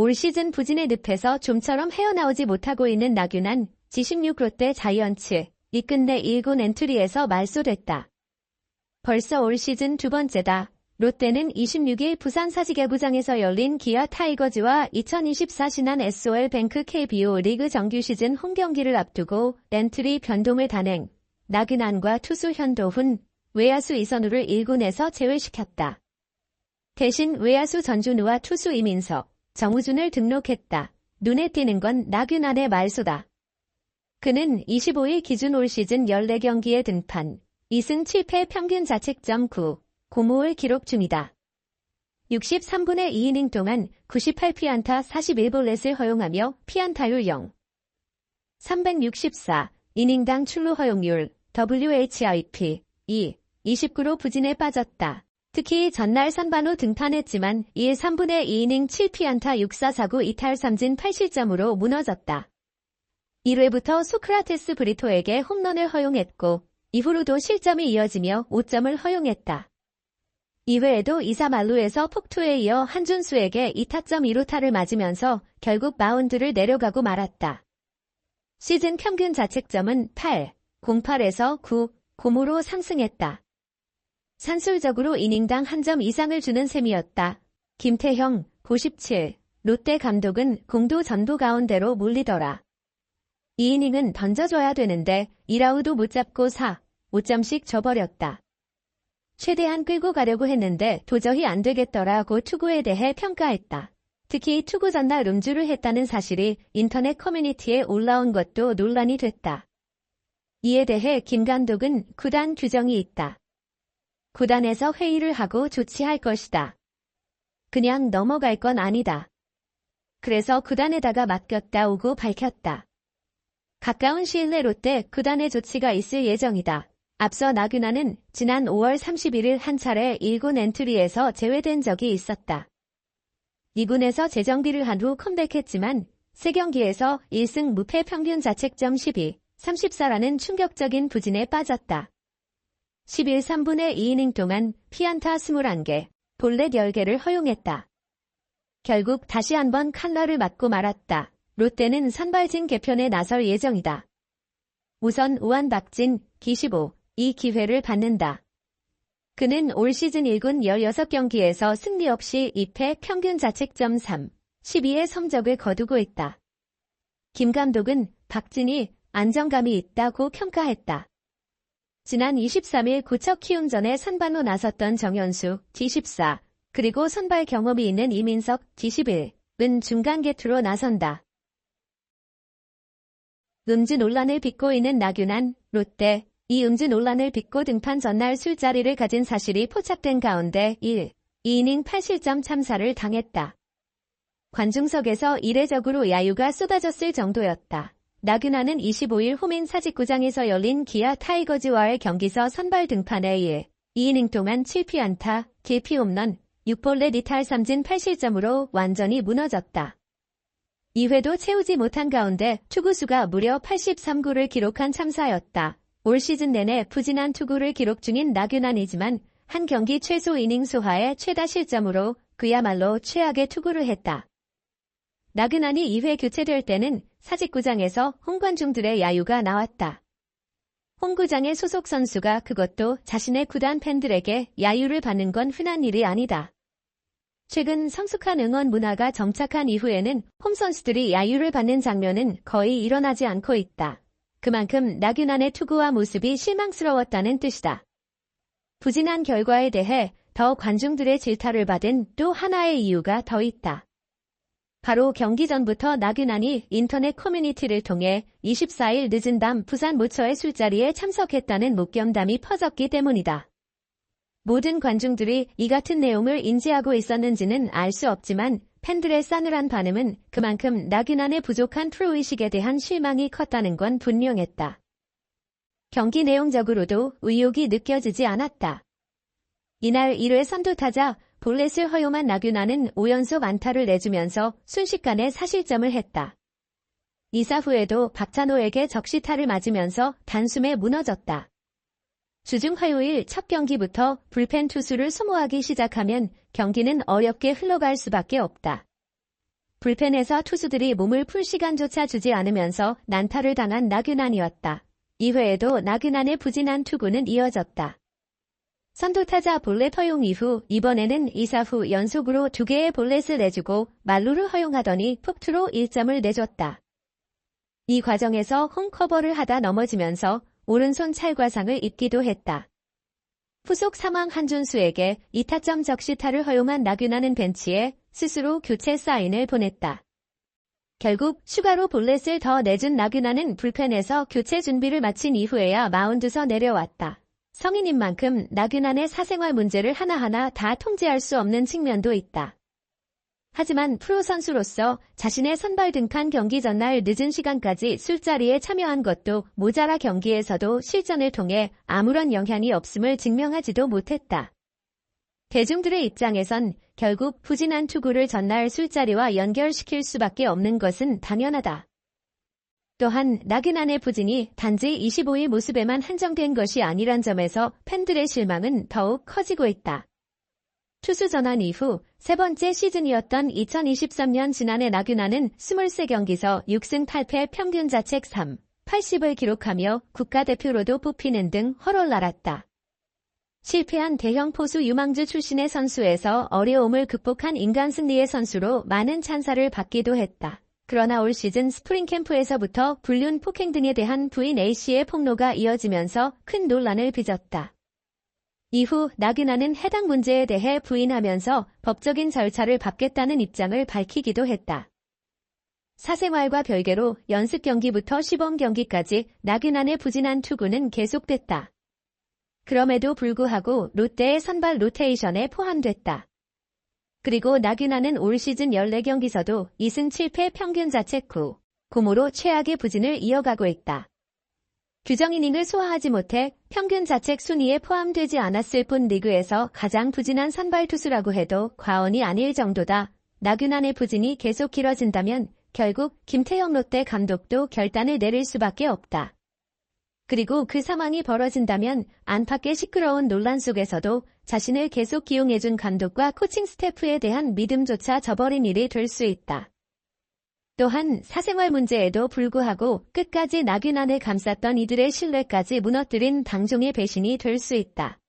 올 시즌 부진의 늪에서 좀처럼 헤어나오지 못하고 있는 나균안, G16 롯데 자이언츠, 이 끝내 1군 엔트리에서 말소됐다. 벌써 올 시즌 두 번째다. 롯데는 26일 부산 사직야구장에서 열린 기아 타이거즈와 2024 신한 SOL뱅크 KBO 리그 정규 시즌 홈경기를 앞두고 엔트리 변동을 단행, 나균안과 투수 현도훈, 외야수 이선우를 1군에서 제외시켰다. 대신 외야수 전준우와 투수 이민석, 정우준을 등록했다. 눈에 띄는 건 나균안의 말소다. 그는 25일 기준 올 시즌 14경기에 등판, 2승 7패 평균 자책점 9, 고무를 기록 중이다. 63분의 2이닝 동안 98피안타 41볼넷을 허용하며 피안타율 0. 364이닝당 출루 허용률 WHIP 2, 29로 부진에 빠졌다. 특히 전날 선반로 등판했지만 1, 3분의 2이닝 7피안타 6사4구 2탈 3진 8실점으로 무너졌다. 1회부터 소크라테스 브리토에게 홈런을 허용했고 이후로도 실점이 이어지며 5점을 허용했다. 2회에도 2사 만루에서 폭투에 이어 한준수에게 2타점 2루타를 맞으면서 결국 마운드를 내려가고 말았다. 시즌 평균 자책점은 8, 08에서 9, 고무로 상승했다. 산술적으로 이닝당 한 점 이상을 주는 셈이었다. 김태형, 97, 롯데 감독은 공도 전부 가운데로 몰리더라. 2이닝은 던져줘야 되는데 2아웃도 못 잡고 4, 5점씩 줘버렸다. 최대한 끌고 가려고 했는데 도저히 안 되겠더라고 투구에 대해 평가했다. 특히 투구 전날 음주를 했다는 사실이 인터넷 커뮤니티에 올라온 것도 논란이 됐다. 이에 대해 김 감독은 구단 규정이 있다. 구단에서 회의를 하고 조치할 것이다. 그냥 넘어갈 건 아니다. 그래서 구단에다가 맡겼다고 밝혔다. 가까운 시일 내 롯데 구단의 조치가 있을 예정이다. 앞서 나균안은 지난 5월 31일 한 차례 1군 엔트리에서 제외된 적이 있었다. 2군에서 재정비를 한 후 컴백했지만 3경기에서 1승 무패 평균 자책점 12, 34라는 충격적인 부진에 빠졌다. 11, 3분의 2이닝 동안 피안타 21개, 볼넷 10개를 허용했다. 결국 다시 한번 칼날을 맞고 말았다. 롯데는 선발진 개편에 나설 예정이다. 우선 우한박진, 기15, 이 기회를 받는다. 그는 올 시즌 1군 16경기에서 승리 없이 2패 평균 자책점 3, 12의 성적을 거두고 있다. 김 감독은 박진이 안정감이 있다고 평가했다. 지난 23일 고척 키움전에 선발로 나섰던 정현수, G14, 그리고 선발 경험이 있는 이민석, G11은 중간 개투로 나선다. 음주 논란을 빚고 있는 나균안, 롯데, 이 음주 논란을 빚고 등판 전날 술자리를 가진 사실이 포착된 가운데 1, 2이닝 8실점 참사를 당했다. 관중석에서 이례적으로 야유가 쏟아졌을 정도였다. 나균안은 25일 호민 사직구장에서 열린 기아 타이거즈와의 경기서 선발 등판에 1, 2이닝 동안 7피안타, 길피 홈런, 6볼넷 2탈 3진 8실점으로 완전히 무너졌다. 2회도 채우지 못한 가운데 투구수가 무려 83구를 기록한 참사였다. 올 시즌 내내 부진한 투구를 기록 중인 나균안이지만 한 경기 최소 이닝 소화에 최다 실점으로 그야말로 최악의 투구를 했다. 나균안이 2회 교체될 때는 사직구장에서 홈관중들의 야유가 나왔다. 홈구장의 소속 선수가 그것도 자신의 구단 팬들에게 야유를 받는 건 흔한 일이 아니다. 최근 성숙한 응원 문화가 정착한 이후에는 홈 선수들이 야유를 받는 장면은 거의 일어나지 않고 있다. 그만큼 나균안의 투구와 모습이 실망스러웠다는 뜻이다. 부진한 결과에 대해 더 관중들의 질타를 받은 또 하나의 이유가 더 있다. 바로 경기 전부터 나균안이 인터넷 커뮤니티를 통해 24일 늦은 밤 부산 모처의 술자리에 참석했다는 목격담이 퍼졌기 때문이다. 모든 관중들이 이 같은 내용을 인지하고 있었는지는 알 수 없지만 팬들의 싸늘한 반응은 그만큼 나균안의 부족한 프로의식에 대한 실망이 컸다는 건 분명했다. 경기 내용적으로도 의욕이 느껴지지 않았다. 이날 1회 선두타자 볼넷을 허용한 나균안은 5연속 안타를 내주면서 순식간에 사실점을 했다. 2사 후에도 박찬호에게 적시타를 맞으면서 단숨에 무너졌다. 주중 화요일 첫 경기부터 불펜 투수를 소모하기 시작하면 경기는 어렵게 흘러갈 수밖에 없다. 불펜에서 투수들이 몸을 풀 시간조차 주지 않으면서 난타를 당한 나균안이었다. 이회에도 나균안의 부진한 투구는 이어졌다. 선두타자 볼넷 허용 이후 이번에는 2사 후 연속으로 2개의 볼넷을 내주고 만루를 허용하더니 폭투로 1점을 내줬다. 이 과정에서 홈커버를 하다 넘어지면서 오른손 찰과상을 입기도 했다. 후속 상황 한준수에게 2타점 적시타를 허용한 나균안은 벤치에 스스로 교체 사인을 보냈다. 결국 추가로 볼넷을 더 내준 나균안은 불펜에서 교체 준비를 마친 이후에야 마운드서 내려왔다. 성인인 만큼 나균안의 사생활 문제를 하나하나 다 통제할 수 없는 측면도 있다. 하지만 프로 선수로서 자신의 선발 등판 경기 전날 늦은 시간까지 술자리에 참여한 것도 모자라 경기에서도 실전을 통해 아무런 영향이 없음을 증명하지도 못했다. 대중들의 입장에선 결국 부진한 투구를 전날 술자리와 연결시킬 수밖에 없는 것은 당연하다. 또한 나균안의 부진이 단지 25일 모습에만 한정된 것이 아니란 점에서 팬들의 실망은 더욱 커지고 있다. 투수 전환 이후 세 번째 시즌이었던 2023년 지난해 나균안은 23경기서 6승 8패 평균 자책 3, 80을 기록하며 국가대표로도 뽑히는 등 헐헐 날았다. 실패한 대형 포수 유망주 출신의 선수에서 어려움을 극복한 인간 승리의 선수로 많은 찬사를 받기도 했다. 그러나 올 시즌 스프링 캠프에서부터 불륜 폭행 등에 대한 부인 A씨의 폭로가 이어지면서 큰 논란을 빚었다. 이후 나균안은 해당 문제에 대해 부인하면서 법적인 절차를 밟겠다는 입장을 밝히기도 했다. 사생활과 별개로 연습 경기부터 시범 경기까지 나균안의 부진한 투구는 계속됐다. 그럼에도 불구하고 롯데의 선발 로테이션에 포함됐다. 그리고 나균안은 올 시즌 14경기서도 2승 7패 평균 자책 9, 고무로 최악의 부진을 이어가고 있다. 규정 이닝을 소화하지 못해 평균 자책 순위에 포함되지 않았을 뿐 리그에서 가장 부진한 선발 투수라고 해도 과언이 아닐 정도다. 나균안의 부진이 계속 길어진다면 결국 김태형 롯데 감독도 결단을 내릴 수밖에 없다. 그리고 그 상황이 벌어진다면 안팎의 시끄러운 논란 속에서도 자신을 계속 기용해준 감독과 코칭 스태프에 대한 믿음조차 저버린 일이 될 수 있다. 또한 사생활 문제에도 불구하고 끝까지 나균안을 감쌌던 이들의 신뢰까지 무너뜨린 방종의 배신이 될 수 있다.